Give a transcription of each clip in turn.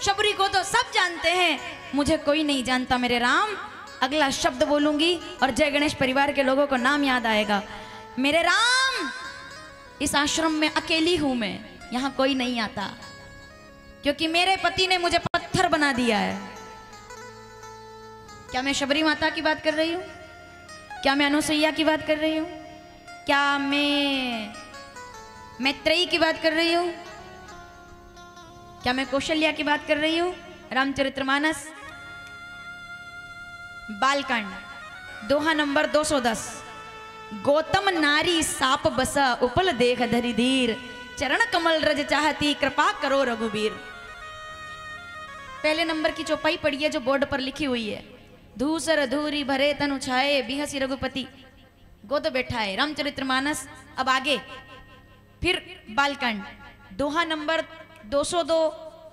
शबरी को तो सब जानते हैं, मुझे कोई नहीं जानता मेरे राम। अगला शब्द बोलूंगी और जय गणेश परिवार के लोगों को नाम याद आएगा। मेरे राम, इस आश्रम में अकेली हूं मैं, यहां कोई नहीं आता, क्योंकि मेरे पति ने मुझे पत्थर बना दिया है। क्या मैं शबरी माता की बात कर रही हूं? क्या मैं अनुसुईया की बात कर रही हूं? क्या मैं मैत्रेयी की बात कर रही हूं? क्या मैं कौशल्या की बात कर रही हूं? रामचरितमानस बालकांड दोहा नंबर 210। गौतम नारी साप बसा उपल देख धरि धीर, चरण कमल रज चाहती कृपा करो रघुबीर। पहले नंबर की चौपाई पढ़िए जो बोर्ड पर लिखी हुई है। धूसर धूरी भरे तनु छाए, बिहसी रघुपति गोद बैठाए। रामचरितमानस। अब आगे फिर बालकांड दोहा नंबर 202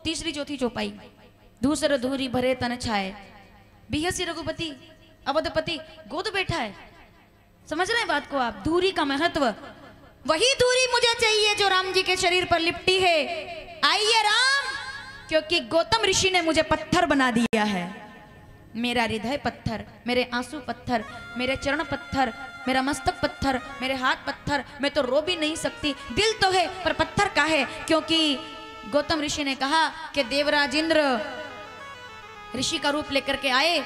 तीसरी चौथी चौपाई। धूसर धूरी भरे तन छाए, बिहसी रघुपति अवधपति गोद बैठा है। समझ रहे हैं बात को आप? धूरी का महत्व, वही धूरी मुझे चाहिए जो राम जी के शरीर पर लिपटी है। आइए राम, क्योंकि गौतम ऋषि ने मुझे पत्थर बना दिया है। मेरा हृदय पत्थर, मेरे आंसू पत्थर, मेरे चरण पत्थर, मेरा मस्तक पत्थर, मेरे हाथ पत्थर। मैं तो रो भी नहीं सकती, दिल तो है पर पत्थर का है। क्योंकि गौतम ऋषि ने कहा कि देवराज इंद्र ऋषि का रूप लेकर के आए।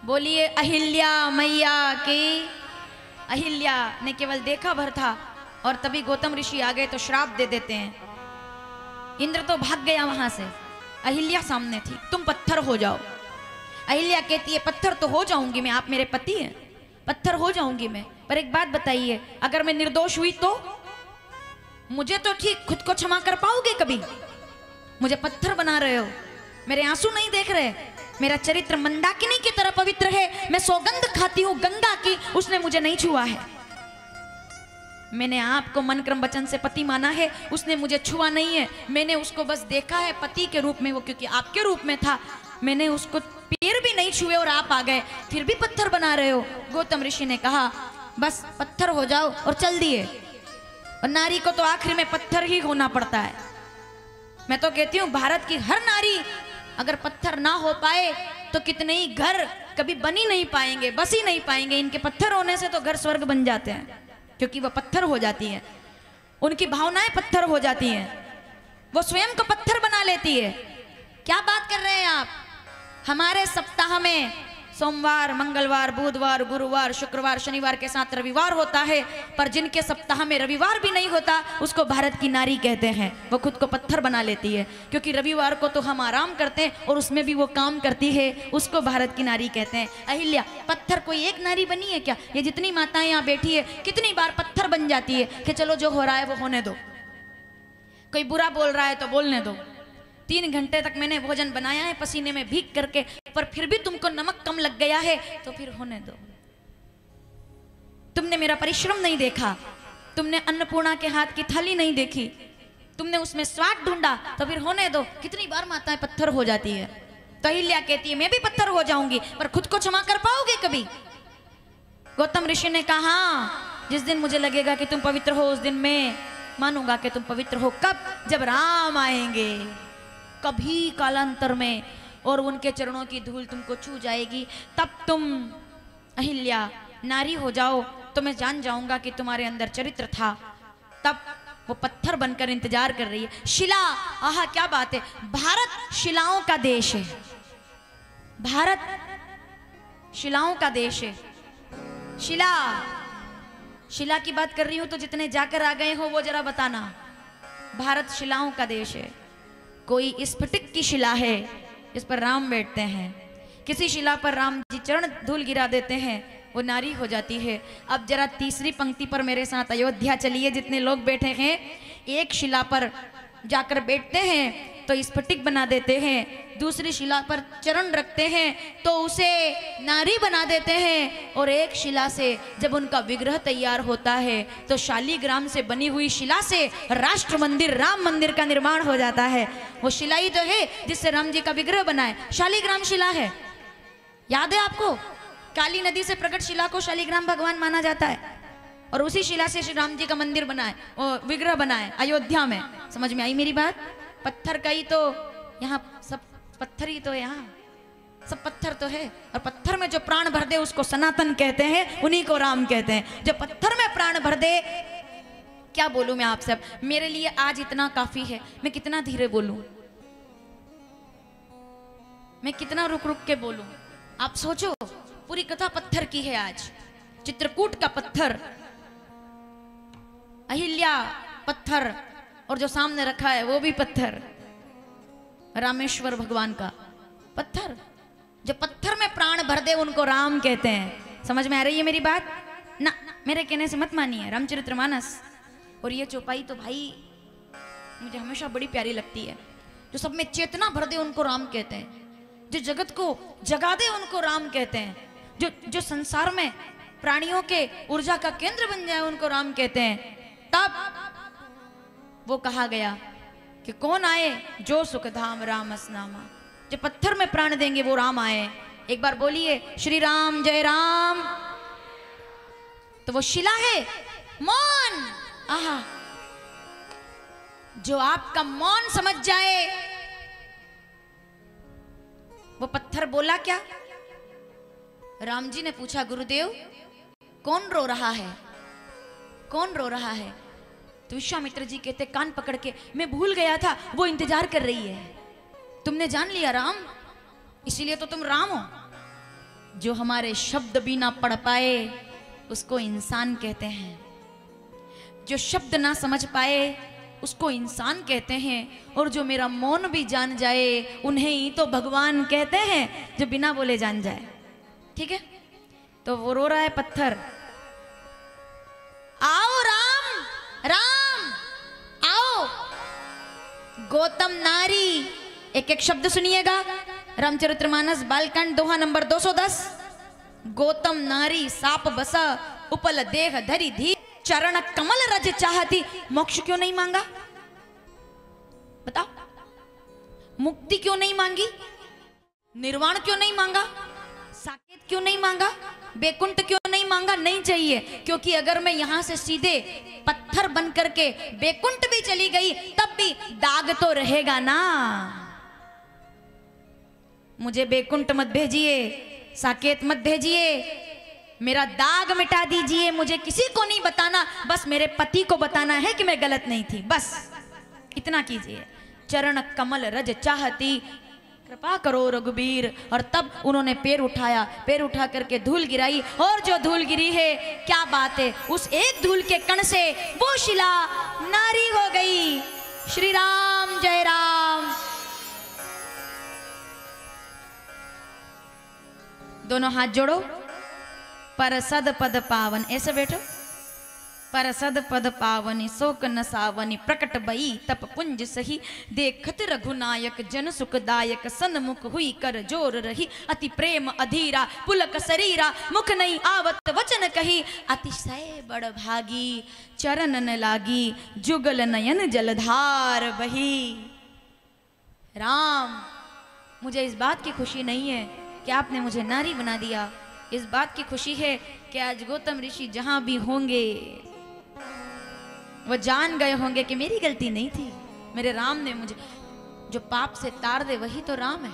बोलिए अहिल्या मैया की। अहिल्या ने केवल देखा भर था और तभी गौतम ऋषि आ गए तो श्राप दे देते हैं। इंद्र तो भाग गया वहां से, अहिल्या सामने थी। तुम पत्थर हो जाओ। अहिल्या कहती है पत्थर तो हो जाऊंगी मैं, आप मेरे पति हैं, पत्थर हो जाऊंगी मैं। पर एक बात बताइए, अगर मैं निर्दोष हुई तो? मुझे तो ठीक, खुद को क्षमा कर पाओगे कभी? मुझे पत्थर बना रहे हो, मेरे आंसू नहीं देख रहे। मेरा चरित्र मंदाकिनी की तरह पवित्र है। मैं सौगंध खाती हूँ गंगा की, उसने मुझे नहीं छुआ है। मैंने आपको मन क्रम वचन से पति माना है, उसने मुझे छुआ नहीं है। मैंने उसको बस देखा है पति के रूप में, वो क्योंकि आपके रूप में था। मैंने उसको पैर भी नहीं छुए और आप आ गए, फिर भी पत्थर बना रहे हो। गौतम ऋषि ने कहा बस पत्थर हो जाओ और चल दिए। और नारी को तो आखिर में पत्थर ही होना पड़ता है। मैं तो कहती हूँ भारत की हर नारी अगर पत्थर ना हो पाए तो कितने ही घर कभी बन ही नहीं पाएंगे, बस ही नहीं पाएंगे। इनके पत्थर होने से तो घर स्वर्ग बन जाते हैं, क्योंकि वह पत्थर हो जाती है। उनकी भावनाएं पत्थर हो जाती हैं, वो स्वयं को पत्थर बना लेती है। क्या बात कर रहे हैं आप? हमारे सप्ताह में सोमवार, मंगलवार, बुधवार, गुरुवार, शुक्रवार, शनिवार के साथ रविवार होता है, पर जिनके सप्ताह में रविवार भी नहीं होता उसको भारत की नारी कहते हैं। वो खुद को पत्थर बना लेती है, क्योंकि रविवार को तो हम आराम करते हैं और उसमें भी वो काम करती है, उसको भारत की नारी कहते हैं। अहिल्या पत्थर कोई एक नारी बनी है क्या? ये जितनी माताएं यहाँ बैठी है कितनी बार पत्थर बन जाती है कि चलो जो हो रहा है वो होने दो, कोई बुरा बोल रहा है तो बोलने दो। 3 घंटे तक मैंने भोजन बनाया है पसीने में भीग करके, पर फिर भी तुमको नमक कम लग गया है तो फिर होने दो। तुमने मेरा परिश्रम नहीं देखा, तुमने अन्नपूर्णा के हाथ की थाली नहीं देखी, तुमने उसमें स्वाद ढूंढा तो फिर होने दो। कितनी बार माताएं पत्थर हो जाती है। तो अहिल्या कहती है मैं भी पत्थर हो जाऊंगी, पर खुद को क्षमा कर पाओगे कभी? गौतम ऋषि ने कहा जिस दिन मुझे लगेगा कि तुम पवित्र हो उस दिन मैं मानूंगा कि तुम पवित्र हो। कब? जब राम आएंगे, कभी कालांतर में, और उनके चरणों की धूल तुमको छू जाएगी, तब तुम अहिल्या नारी हो जाओ तो मैं जान जाऊंगा कि तुम्हारे अंदर चरित्र था। तब वो पत्थर बनकर इंतजार कर रही है। शिला, आहा क्या बात है! भारत शिलाओं का देश है, भारत शिलाओं का देश है। शिला, शिला की बात कर रही हूं तो जितने जाकर आ गए हो वो जरा बताना। भारत शिलाओं का देश है। कोई स्फटिक की शिला है जिस पर राम बैठते हैं, किसी शिला पर राम जी चरण धूल गिरा देते हैं, वो नारी हो जाती है। अब जरा तीसरी पंक्ति पर मेरे साथ अयोध्या चलिए, जितने लोग बैठे हैं। एक शिला पर जाकर बैठते हैं तो स्फटिक बना देते हैं, दूसरी शिला पर चरण रखते हैं तो उसे नारी बना देते हैं, और एक शिला से जब उनका विग्रह तैयार होता है तो शालीग्राम से बनी हुई शिला से राष्ट्र मंदिर, राम मंदिर का निर्माण हो जाता है। वो शिला ही तो है जिससे राम जी का विग्रह बनाए, शालीग्राम शिला है। याद है आपको? काली नदी से प्रकट शिला को शालीग्राम भगवान माना जाता है, और उसी शिला से श्री राम जी का मंदिर बनाए और विग्रह बनाए अयोध्या में। समझ में आई मेरी बात? पत्थर का ही तो यहाँ सब पत्थर ही तो है, यहाँ सब पत्थर तो है। और पत्थर में जो प्राण भर दे उसको सनातन कहते हैं, उन्हीं को राम कहते हैं। जो पत्थर में प्राण भर दे, क्या बोलूं मैं आपसे, अब मेरे लिए आज इतना काफी है। मैं कितना धीरे बोलूं, मैं कितना रुक रुक के बोलूं। आप सोचो, पूरी कथा पत्थर की है आज। चित्रकूट का पत्थर, अहिल्या पत्थर, और जो सामने रखा है वो भी पत्थर, रामेश्वर भगवान का पत्थर। जो पत्थर में प्राण भर दे उनको राम कहते हैं। समझ में आ रही है मेरी बात ना? मेरे कहने से मत मानिए। रामचरितमानस और ये चौपाई तो भाई मुझे हमेशा बड़ी प्यारी लगती है। जो सब में चेतना भर दे उनको राम कहते हैं। जो जगत को जगा दे उनको राम कहते हैं। जो संसार में प्राणियों के ऊर्जा का केंद्र बन जाए उनको राम कहते हैं। तब वो कहा गया कि कौन आए जो सुखधाम रामस नामा। जो पत्थर में प्राण देंगे वो राम आए। एक बार बोलिए श्री राम जय राम। तो वो शिला है, मौन। आहा, जो आपका मौन समझ जाए। वो पत्थर बोला क्या? राम जी ने पूछा, गुरुदेव कौन रो रहा है, कौन रो रहा है? तो विश्वामित्र जी कहते कान पकड़ के, मैं भूल गया था, वो इंतजार कर रही है। तुमने जान लिया राम, इसीलिए तो तुम राम हो। जो हमारे शब्द भी ना पढ़ पाए उसको इंसान कहते हैं। जो शब्द ना समझ पाए उसको इंसान कहते हैं। और जो मेरा मौन भी जान जाए उन्हें ही तो भगवान कहते हैं, जो बिना बोले जान जाए। ठीक है, तो वो रो रहा है पत्थर। आओ राम, राम आओ। गौतम नारी, एक एक शब्द सुनिएगा। रामचरितमानस बालकांड दोहा नंबर 210। गौतम नारी साप बसा उपल देह धरी धी चरण कमल रज चाहती। मोक्ष क्यों नहीं मांगा? बताओ, मुक्ति क्यों नहीं मांगी? निर्वाण क्यों नहीं मांगा? साकेत क्यों नहीं मांगा? बैकुंठ क्यों नहीं मांगा? नहीं चाहिए, क्योंकि अगर मैं यहां से सीधे पत्थर बन करके बैकुंठ भी चली गई तब भी दाग तो रहेगा ना। मुझे बैकुंठ मत भेजिए, साकेत मत भेजिए, मेरा दाग मिटा दीजिए। मुझे किसी को नहीं बताना, बस मेरे पति को बताना है कि मैं गलत नहीं थी, बस इतना कीजिए। चरण कमल रज चाहती, कृपा करो रघुबीर। और तब उन्होंने पैर उठाया, पैर उठा करके धूल गिराई। और जो धूल गिरी है, क्या बात है, उस एक धूल के कण से वो शिला नारी हो गई। श्री राम जय राम। दोनों हाथ जोड़ो। परसद पद पावन, ऐसे बैठो। परसद पद पावनी शोक न सावनी प्रकट बई तप पुंज सही। देखत रघुनायक जन सुखदायक सन्मुख हुई कर जोर रही। अति प्रेम अधीरा पुलक शरीरा मुख नहीं आवत वचन कही। अतिशय बड़ भागी चरण न लागी जुगल नयन जलधार बही। राम, मुझे इस बात की खुशी नहीं है कि आपने मुझे नारी बना दिया। इस बात की खुशी है कि आज गौतम ऋषि जहां भी होंगे वो जान गए होंगे कि मेरी गलती नहीं थी। मेरे राम ने मुझे, जो पाप से तार दे वही तो राम है।